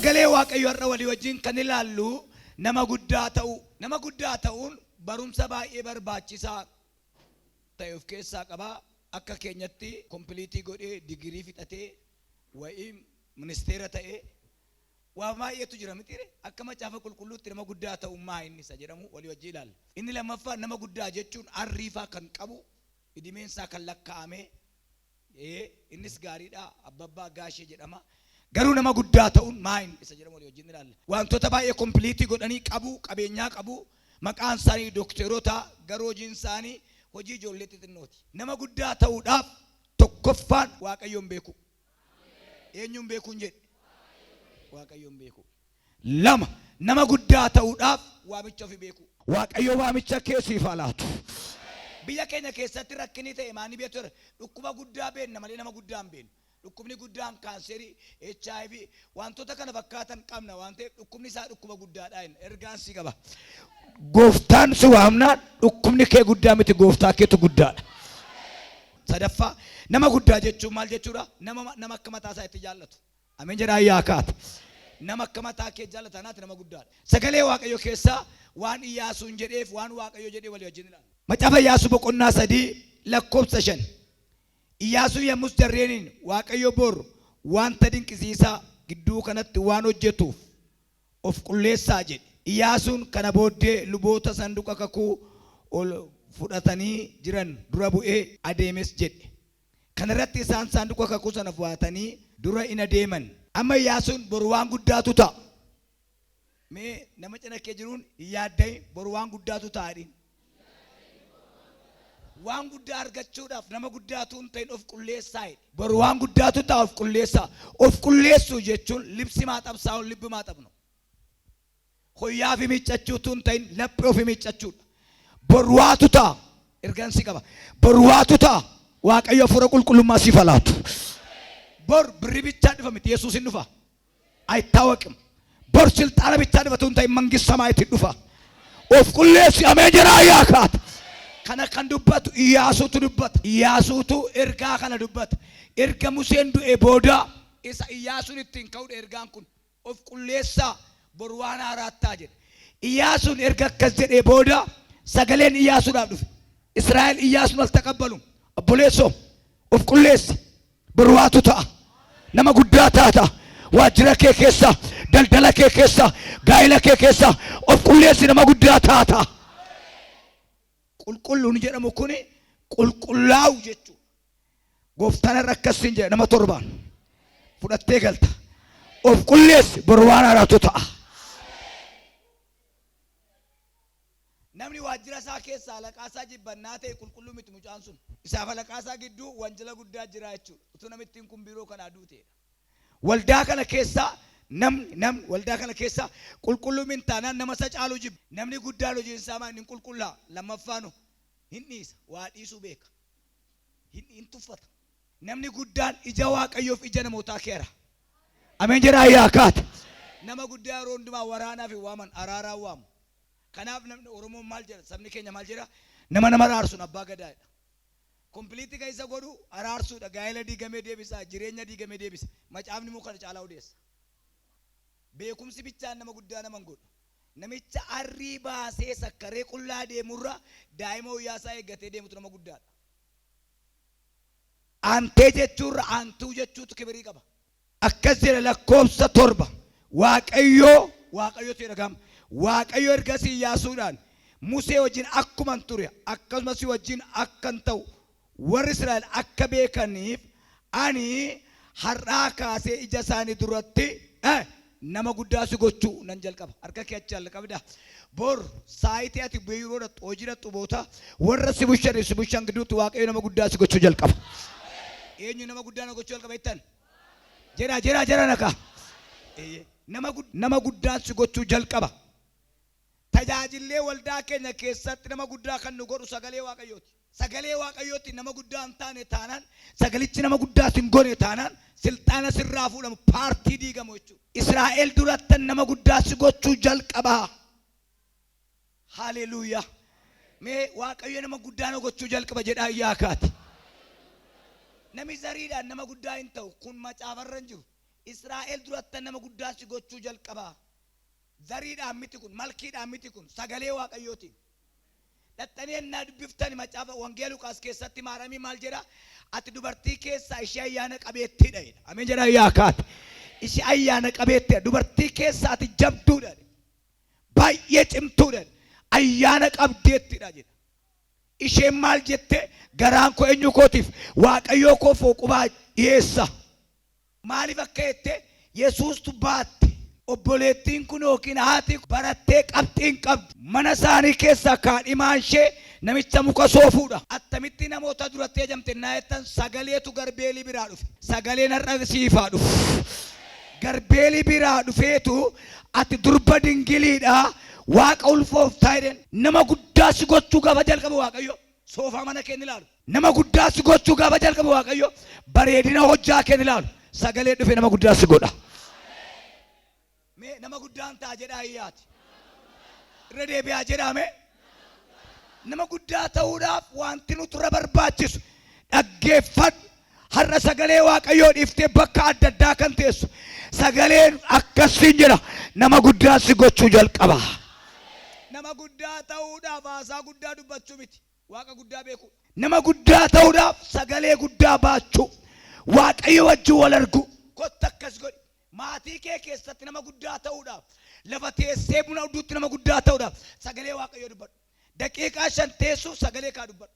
Sagalee Waaqayyo har'a walii wajjin kan ilaallu nama guddaa ta'uun barumsa baay'ee barbaachisaa ta'e of keessaa qaba. Akka keenyatti kompiliitii godhee digirii fixatee wayii ministeera ta'ee waa baay'eetu jira mitiire. Akka macaafa qulqulluutti nama guddaa ta'uun maa inni isa jedhamu walii wajjin ilaalla. Inni lammaffaa nama guddaa jechuun arriifaa kan qabu idimeensaa kan lakkaa'ame innis gaariidha abbabbaa gaashee jedhama. Garuu nama guddaa ta'uun maa inni isa jedhamu walii wajjin ilaalla. Wantoota baay'ee kompiliitii godhanii qabu qabeenyaa qabu maqaan isaanii dookteroota garuu hojiin isaanii hojii ijoollee xixinnooti. Nama guddaa ta'uudhaaf tokkoffaan Waaqayyoon beeku. Eenyuun beekuun jedhe? Waaqayyoon beeku. Lama nama guddaa ta'uudhaaf waamicha ofii beeku. Waaqayyo waamicha keessiif laatu. Biyya keenya keessatti rakkinni ta'e maani beektu dhukkuba guddaa beenna malee nama guddaa hin beennu. Dhukkubni guddaan kaanserii, HIV wantoota kana fakkaatan qabna waan ta'eef dhukkubni isaa dhukkuba guddaadha. Ergaan si qaba. Gooftaan si waamnaan dhukkubni kee guddaa miti, gooftaa keetu guddaadha. Sadaffaa nama guddaa jechuun maal jechuudha? Nama akka mataa isaa itti jaallatu. Ameen jedhaa yaa kaata. Nama akka mataa kee jaallatanaati nama guddaadha. Sagalee Waaqayyo keessaa waan Iyyaasuun jedheef waan Waaqayyo jedhee walii wajjin ilaalla. Macaafa Iyyaasuu boqonnaa 3:5. Iyyaasuun yommus jarreeniin Waaqayyo bor wanta dinqisiisaa gidduu kanatti waan hojjetuuf of qulleessaa jedhe. Iyyaasuun kana booddee luboota sanduuqa kakuu ol fudhatanii jiran dura bu'ee adeemes jedhe. Kana irratti isaan sanduuqa kakuu sana fudhatanii dura in adeeman. Amma Iyyaasuun bor waan guddaatu ta'a. Mee nama cina kee jiruun yaadday bor waan guddaatu ta'adhin. Waan guddaa argachuudhaaf nama guddaatu hin ta'in of qulleessaa. Bor waan guddaatu ta'a of qulleessaa. Of qulleessuu jechuun libsi maa xabsaa'uun libbi maa xabnu. Hoyyaa fi miiccachuutu hin ta'in laphee ofii miiccachuudha. Bor waatu ta'a. Ergaan si qaba. Bor waatu ta'a. Waaqayyo hafuura qulqullummaa siif laatu. Bor birri bichaa dhufa miti Yesuus hin dhufa. Ayitaawaqim. Bor silxaana bichaa dhufatu hin ta'in mangista samaayitti dhufa. Of qulleessi ameen jedhaa yaa kaata. Kana kan dubbatu Iyyaasuutu dubbata. Iyyaasuutu ergaa kana dubbata. Erga Museen du'e booda isa Iyyaasuun ittiin ka'udha ergaan kun. Of qulleessaa bor waan haaraattaa jedhe. Iyyaasuun erga akkas jedhee booda sagaleen Iyyaasuudhaaf dhufe. Israa'el Iyyaasuun al taqabbalu. Obboleessoo of qulleessi bor waatu ta'a. Nama guddaa taata. Waajjira kee keessa, daldala kee keessa, gaa'ila kee keessa of qulleessi nama guddaa taata. Qulqulluun jedhamu kuni qulqullaa'u jechuudha. Gooftaan irra akkasiin jedhe nama 7 fudhattee galta. Of qulleessi bor waan haaraatu ta'a. Namni waajjira isaa keessa alaqaa isaa jibbannaa ta'e qulqulluu miti mucaan sun. Isaaf alaqaa isaa gidduu wanjala guddaa jira jechuudha. Utuu namittiin kun biiroo kana aduu ta'e. Waldaa kana keessa namni waldaa kana keessa qulqulluu min taanaan nama isa caalu jibba. Namni guddaan hojiin isaa maa inni qulqullaa. Lammaffaanu hin dhiisa waa dhiisuu beeka. Hin tuffata. Namni guddaan ija Waaqayyoof ija namootaa keera. Ameen jedhaa yaa kaata. Nama guddaa yeroo hundumaa waraanaaf hin waaman araaraan waamu. Kanaaf namni Oromoon maal jedha sabni keenya maal jedha nama araarsuun abbaa gadaadha. Kompiliitii kan isa godhu araarsuudha. Gaa'ela diigamee deebisa, jireenya diigamee deebisa. Macaafni muka kana caalaa odeessa. Beekumsi bichaan nama guddaa nama hin godhu. Namicha arrii baasee sakkaree qullaa deemurra daa'ima hoyyaasaa eeggatee deemutu nama guddaadha. Aantee jechuurra aantuu jechuutu kibirii qaba. Akkas jedha lakkoofsa 7. Waaqayyootu dhagahama. Waaqayyo ergasii Iyyaasuudhaan Musee wajjin akkuman ture akkasumas wajjin akkan ta'u warri Israa'el akka beekaniif ani har'aa kaasee ija isaanii duratti nama guddaa si gochuu nan jalqaba. Harka kee achi jalqabda. Bor saayitii ati biiroo dhattu hojii dhattu boota warra si bushan gidduutti Waaqayyo nama guddaa si gochuu jalqaba. Eenyu nama guddaa na gochuu jalqaba jettan? Jira naka. Nama guddaa si gochuu jalqaba. Tajaajillee waldaa keenya keessatti nama guddaa kan nu godhu sagalee Waaqayyooti. Sagalee Waaqayyooti nama guddaa hin taane taanaan sagalichi nama guddaa sin gone taanaan silxaana sirraa fuudhamu paartii diigamu jechuudha. Israa'el duratti nama guddaa si gochuu jalqaba. Haleluuyaa. Mee Waaqayyo nama guddaa na gochuu jalqaba jedhaa yaa kaati. Nami zariidhaan nama guddaa hin ta'u kun macaafarra hin jiru. Israa'el duratti nama guddaa si gochuu jalqabaa. Zariidhaan miti kun, malkiidhaan miti kun, sagalee waaqayyooti. Dhattanii ennaa dubbiftani macaafa wangeela Luqaas keessatti maaramii maal jedha? Ati dubartii keessaa ishee ayyaana qabeettiidha. Ameen jedha yaakaati. Ishee ayyaana qabeettiidha. Dubartii keessaa ati jabduudha. Baay'ee cimtuudha. Ayyaana qabdeettiidha jedha. Isheen maal jette? Garaan koo eenyu kootiif waaqayyoo koo fooqubaa dhiyeessa. Maaliif akka jette? Yesuustu baatti. Obboleettiin kun yookiin haati barattee qabxiin qabdi. Mana isaanii keessaa kaadhimaan ishee namicha muka soofuudha. Attamitti namoota duratti ejamte naayettan sagaleetu garbeelii biraa dhufe. Sagaleen har'a siifaa dhufu. Garbeelii biraa dhufeetu ati durba dingiliidha. Waaqa ulfooftaa jedhan nama guddaa si gochuu gaafa jalqabe waaqayyo soofaa mana keenya ilaalu. Nama guddaa si gochuu gaafa jalqabe waaqayyo bareedina hojjaa keenya ilaalu. Sagalee dhufe nama guddaa si godha. Nama guddaan ta'a jedhaa iyyaati. Irra deebi'aa jedhame. Nama guddaa ta'uudhaaf wanti nuti irra barbaachisu dhaggeeffadhu. Har'a sagalee waaqayyoo dhiiftee bakka adda addaa kan teessu. Sagaleen akkasiin jedha nama guddaa si gochuu jalqaba. Nama guddaa ta'uudhaaf haasaa guddaa dubbachuu miti. Waaqa guddaa beeku. Nama guddaa ta'uudhaaf sagalee guddaa baachuu. Waaqayyo wajjin wal argu. Kotta akkas godhi. Maatii kee keessatti nama guddaa ta'uudhaaf lafa teessee buna dhuguutti nama guddaa ta'uudhaaf sagalee waaqayyoo dubbadhu. Daqiiqaa 5 teessuuf sagalee kaa dubbadhu.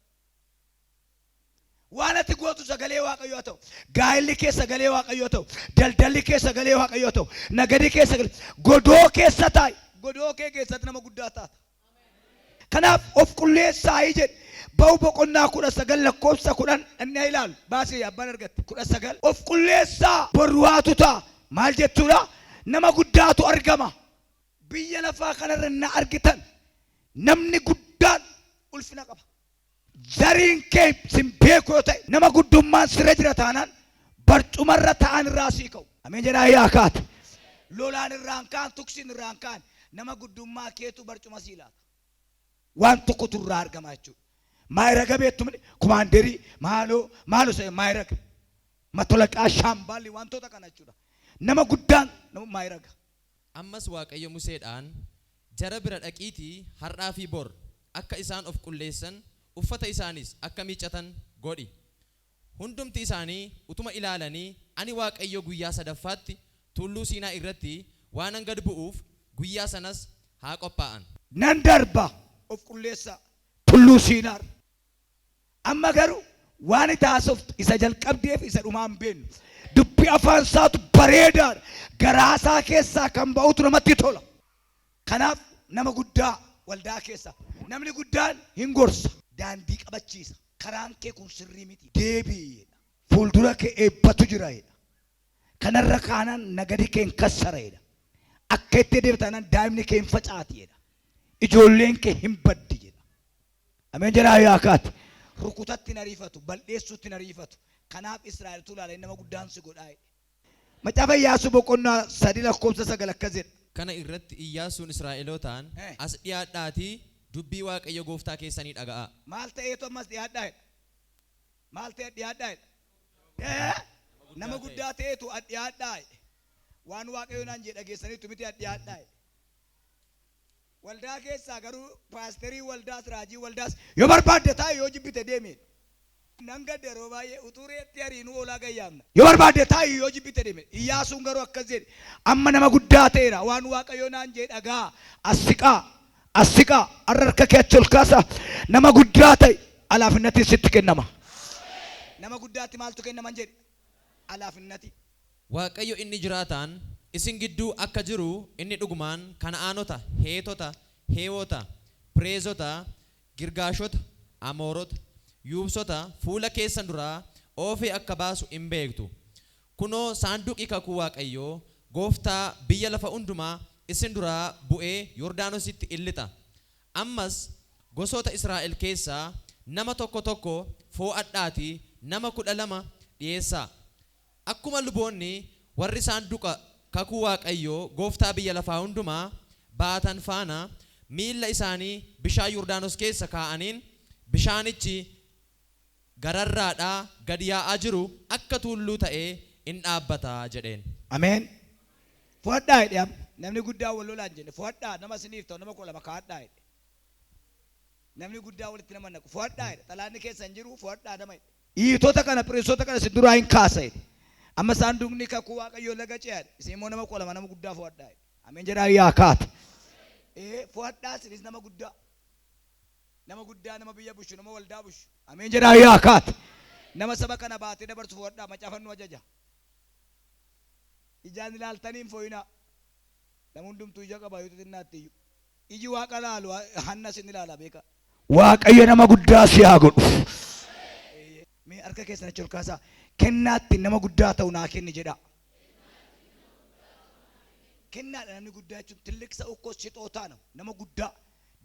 Waan ati gootu sagalee waaqayyoo ta'u. Gaa'illi kee sagalee waaqayyoo ta'u. Daldalli kee sagalee waaqayyoo ta'u. Nagadi kee sagalee. Godoo keessa taa'i. Godoo kee keessatti nama guddaa taata. Kanaaf of qulleessaa jedhe. Ba'u boqonnaa 19 lakkoofsa 10 inni ilaalu. Baasii abbaan argatte 19. Of qulleessaa borwaatu ta'a. Maal jechuudha? Nama guddaatu argama. Biyya lafaa kanarra na argitan namni guddaan ulfina qaba. Zariin kee sin beeku yoo ta'e nama guddummaan sirra jira taanaan barcumarra ta'an irraa sii ka'u. Ameen jedhaa yaakaati. Lolaan irraan kaan tuksiin irraan kaan nama guddummaa keetu barcuma sii laata. Waan tokkotu irraa argama jechuudha. Maayiraga beektu kumaanderii maaloo ta'e maayiraga matolaqaa shaambaalli wantoota kana jechuudha. Nama guddaan nama maayiraga. Ammas Waaqayyo Museedhaan jara bira dhaqiitii har'aa fi bor akka isaan of qulleessan uffata isaanis akka miiccatan godhi. Hundumti isaanii utuma ilaalanii ani Waaqayyo guyyaa sadaffaatti tulluu Siinaa irratti waanan gad bu'uuf guyyaa sanas haa qophaa'an. Nan darba of qulleessa tulluu Siinaa. Amma garuu waan taasiftu isa jalqabdeef isa dhumaan beennu. Dubbi afaan isaatu bareedaadha. Garaasaa keessaa kan ba'utu namatti tola. Kanaaf nama guddaa waldaa keessa namni guddaan hin gorsa. Daandii qabachiisa. Karaan kee kun sirrii miti. Deebi'eedha. Fuuldura kee eebbatu jiraedha. Kanarra kaanaan nagadi kee hin kassareedha. Akka itti deebitaanaan daa'imni kee hin facaatiidha. Ijoolleen kee hin baddi jedha. Ameen jedhaa yaakaati. Rukutatti hin ariifatu. Bal'eessuutti hin ariifatu. Kanaaf Israa'eltu ilaalee nama guddaan si godhaa. Macaafa Iyyaasuu boqonnaa 3 lakkoofsa 9 akkas jedha. Kana irratti Iyyaasuun Israa'elootaan as dhiyaadhaatii dubbii Waaqayyo gooftaa keessanii dhaga'a. Maal ta'eetu ammas dhiyaadhaa? Maal ta'e dhiyaadhaa? Nama guddaa ta'eetu dhiyaadhaa. Waan Waaqayyo naan jedhe dhageessaniitu miti dhiyaadhaa. Waldaa keessaa garuu paasterii waldaas raajii waldaas yoo barbaadde taa'e yoo jibbite deemee. Nanga deroo baay'ee utureetti hariinuu oolaa gayyaamna. Yoo barbaadde taa'e yoo jibbite deemee. Iyyaasuun garuu akkas jedhe amma nama guddaa ta'eera waan Waaqayyo naan jedhe dhagaa asiqaa harka kee achi ol kaasa nama guddaa ta'e alaafinnati sitti kennama. Nama guddaatti maaltu kennaman jedhe? Alaafinnati. Waaqayyo inni jiraataan isin gidduu akka jiru inni dhugumaan Kana'aanota, Heetota, Heewota, Pireezota, Girgaashota, Amoorota, Yuubsota fuula keessan duraa oofee akka baasu hin beektu. Kunoo saanduqi kakuu Waaqayyoo gooftaa biyya lafa hundumaa isin duraa bu'ee Yordaanositti illixa. Ammas gosoota Israa'el keessaa nama tokko foo'adhaatii nama 12 dhiyeessaa. Akkuma luboonni warri saanduqa kakuu Waaqayyoo gooftaa biyya lafaa hundumaa baatan faana miilla isaanii bishaan Yordaanos keessa kaa'aniin bishaanichi gararraadhaa gad yaa'aa jiru akka tulluu ta'ee in dhaabbata jedheen. Ameen. Fudhadhaa jedhee namni guddaa wal lolaan jenne fudhadhaa nama isiniif ta'u nama koo lama kaadhaa jedhe. Namni guddaa walitti nama naqu fudhadhaa jedhe xalaanni keessa hin jiru fudhadhaa nama jedhe. Hiitota kana pirisoota kana isin duraa hin kaasa jedhe. Amma saanduqni kakuu Waaqayyoo laga ce'aadhe isin immoo nama koo lama nama guddaa fudhadhaa jedhe. Ameen jedhaa yaa kaate. Fudhadhaa isinis nama guddaa. Nama guddaa nama biyya bushu nama waldaa bushu. Ameen jedhaa yaa kaate. Nama saba kana baatee dabarsu fudhadhaa macaafannu ajaja. Ijaan ilaaltaniin fooyinaa. Nama hundumtuu ija qaba yoo xinnaatti iyyuu. Iji Waaqa laalu hanna isin ilaala beeka. Waaqayyo nama guddaa si haa godhu. Mee harka keessan achi ol kaasaa. Kennaatti nama guddaa ta'u naa kenni jedha. Kennaadha namni guddaa jechuun tilliksa ukkoo shixootaa nama guddaa.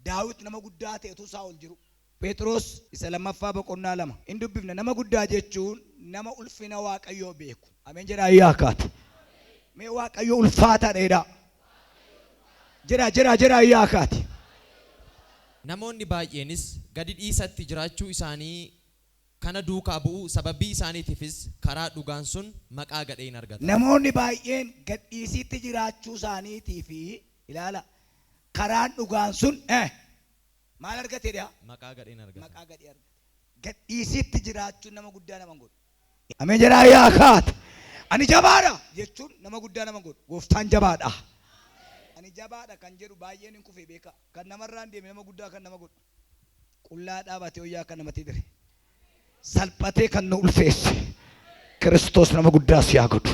Daawit nama guddaa ta'etu isaa ol jiru. Phexros isa lammaffaa boqonnaa 2. In dubbifna nama guddaa jechuun nama ulfina Waaqayyoo beeku. Ameen jedhaa yaa kaate. Mee Waaqayyo ulfaataadha jedhaa. Jira yaa kaate. Namoonni baay'eenis gadi dhiisatti jiraachuu isaanii kana duukaa bu'uu sababii isaaniitiifis karaa dhugaan sun maqaa gadheen argata. Namoonni baay'een gad dhiisitti jiraachuu isaaniitii fi ilaala karaan dhugaan sun maal argateedha? Maqaa gadheen argata. Maqaa gadhee argata. Gad dhiisitti jiraachuun nama guddaa nama godhu. Ameen jedhaa yaa kaate. Ani jabaadha jechuun nama guddaa nama godhu. Gooftaan jabaadha. Ani jabaadha kan jedhu baay'een hin kufee beeka. Kan namarraan deeme nama guddaa kan nama godhu. Qullaa dhaabatee hoyyaa kan namatti dire. Salphatee kan nu ulfeesse. Kiristoos nama guddaa si haa godhu.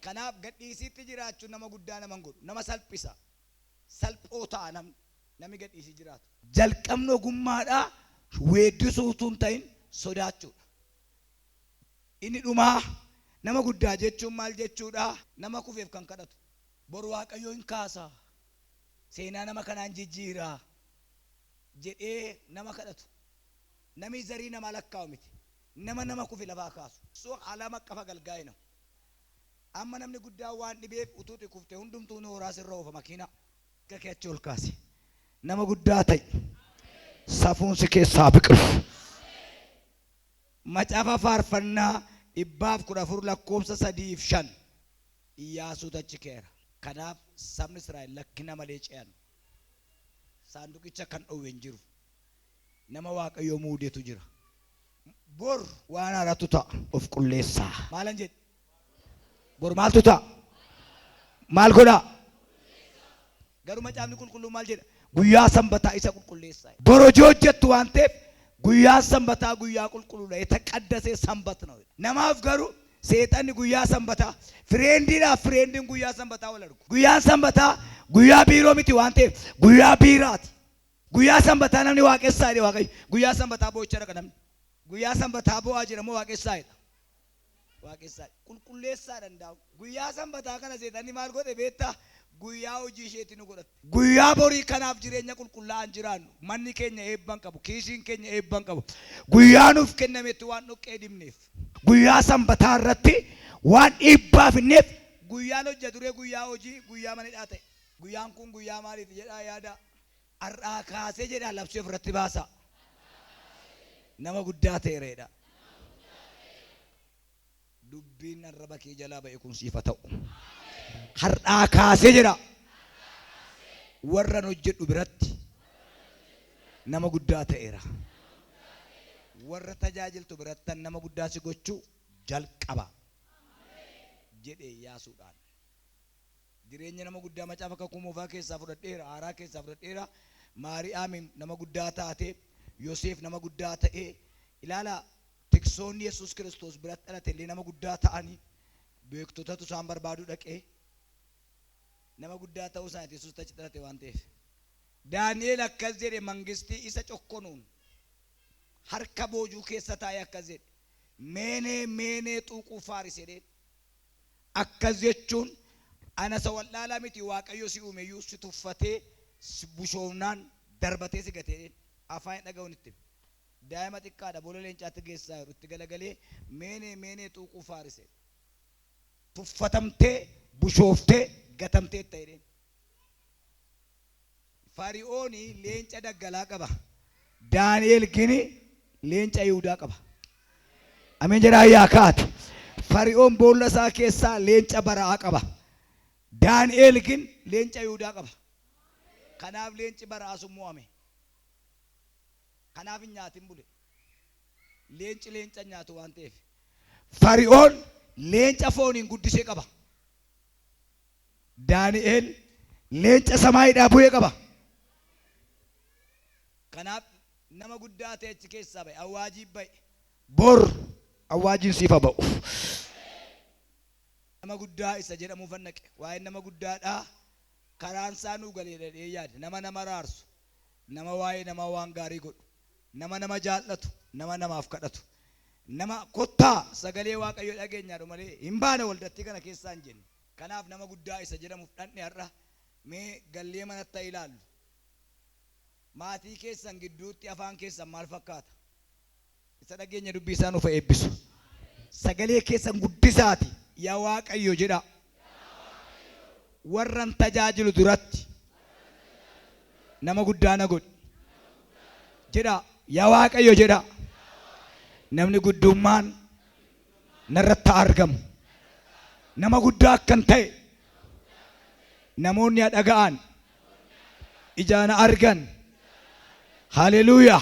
Kanaaf gad dhiisitti jiraachuun nama guddaa nama godhu. Nama salphisa. Salphoo ta'a namni gad dhiisii jiraatu. Jalqabni ogummaadhaa weeddisuu utuu hin ta'in sodaachuudha. Inni dhumaa nama guddaa jechuun maal jechuudha? Nama kufeef kan kadhatu. Boru Waaqayyoo hin kaasa. Seenaa nama kanaan jijjiiraa jedhee nama kadhatu. Nami zarii nama lakkaa'u miti. Nama kufe lafaa kaasu. So alama qafa galgaa'ina. Amma namni guddaa waan dhibeef utuuti kufte hundumtuu nooraa sirra oofa makiina. Akka achi ol kaase. Nama guddaa ta'i. Safuun si keessaa biqilu. Macaafa faarfannaa 114:3-5 Iyyaasuutu achi keera. Kanaaf sabni Israa'el lakkina malee ce'an. Saanduqicha kan dhowwe hin jiru. Nama Waaqayyoo muudetu jira. Bor waan haaraatu ta'a of qulleessaa. Maalan jedhe? Bor maaltu ta'a? Maal godhaa? Garuu macaafni qulqulluu maal jedha? Guyyaa sanbataa isa qulqulleessaa. Bor hojii hojjettu waan ta'eef guyyaa sanbataa guyyaa qulqulluudha. የተቀደሰ sanbat ነው. Namaaf garuu seexanni guyyaa sanbataa fireendiin guyyaa sanbataa wal argu. Guyyaan sanbataa guyyaa biiroo miti waan ta'eef guyyaa biiraati. Guyyaa sanbataa namni waaqessaa jedhe Waaqayyo. Guyyaa sanbataa boo'icha dhaqa namni. Guyyaa sanbataa boo'aa jira moo waaqessaa jedha? Waaqessaa. Qulqulleessaa danda'u. Guyyaa sanbataa kana seexanni maal godhe beektaa? Guyyaa hojii isheetti nu godhatte. Guyyaa borii kanaaf jireenya qulqullaa'an jiraannu. Manni keenya eebban qabu. Kiisiin keenya eebban qabu. Guyyaa nuuf kennametti waan dhoqqee dibneef. Guyyaa sanbataa irratti waan dhiibbaa finneef guyyaan hojja duree guyyaa hojii guyyaa manidhaa ta'e. Guyyaan kun guyyaa maaliiti jedhaa yaada. Har'aa kaasee jedhaa labsee ofirratti baasa. Nama guddaa ta'eeredha. Dubbiin arraba kee jalaa ba'e kun siifa ta'u. Har'aa kaasee jedha. Warran hojjedhu biratti nama guddaa ta'eera. Warra tajaajiltu biratti nama guddaa si gochuu jalqaba jedhee Iyyaasuudhaan. Jireenya nama guddaa macaafa kakuu moofaa keessaa fudhadheera. Haaraa keessaa fudhadheera. Maariyaam nama guddaa taate. Yoosef nama guddaa ta'ee. Ilaala tiksoonni Yesuus Kiristoos biratti dhalate illee nama guddaa ta'anii beektotatu isaan barbaadu dhaqee nama guddaa ta'uu isaaniiti Yesuus achi dhalate waan ta'eef. Daani'eel akkas jedhe mangistii isa cokkonuun harka boojuu keessa taa'ee akkas jedhe meenee xuuquu faaris jedheen akkas jechuun ana isa wallaalaa miti Waaqayyo si uumeyyuu si tuffatee bushoomnaan darbatee si gatee afaan dhaga'uun itti daa'ima xiqqaadha boolla leencaatti geessaa jiru itti galagalee meenee xuuquu faaris tuffatamtee bushooftee gatamtee ta'edheen. Fari'ooni leenca daggalaa qaba. Daani'eel gini leenca Yihudaa qaba. Ameen jedhaa yaa kaate. Fari'oon boolla isaa keessaa leenca baraa qaba. Daani'eel gin leenca Yihuudaa qaba. Kanaaf leenci baraa sun mo'ame. Kanaaf hin nyaatin bule. Leenci leenca nyaatu waan ta'eef. Fari'oon leenca fooniin guddisee qaba. Daani'eel leenca samaayiidhaa bu'ee qaba. Kanaaf nama guddaa ta'e achi keessaa ba'e. Awwaajii ba'e. Bor awwaajiin siifa ba'u. Nama guddaa isa jedhamu fannaqe. Waa'ee nama guddaadhaa karaan isaa nuu galee dhadhee yaade. Nama nama raarsu. Nama waa'ee nama waan gaarii godhu. Nama nama jaallatu. Nama namaaf kadhatu. Nama kottaa sagalee Waaqayyoo dhageenyaadhu malee hin baane waldattii kana keessaa hin jenne. Kanaaf nama guddaa isa jedhamuuf dhandhe har'a mee gallee manatti ilaallu. Maatii keessan gidduutti afaan keessan maal fakkaata? Isa dhageenya dubbii isaa nuuf eebbisu. Sagalee keessan guddisaati yaa Waaqayyo jedha. Warran tajaajilu duratti nama guddaa na godhi jedha yaa Waaqayyo jedha. Namni guddummaan narratti argamu. Nama guddaa akkan ta'e namoonni dhaga'an ijaan argan. Haleluuyaa.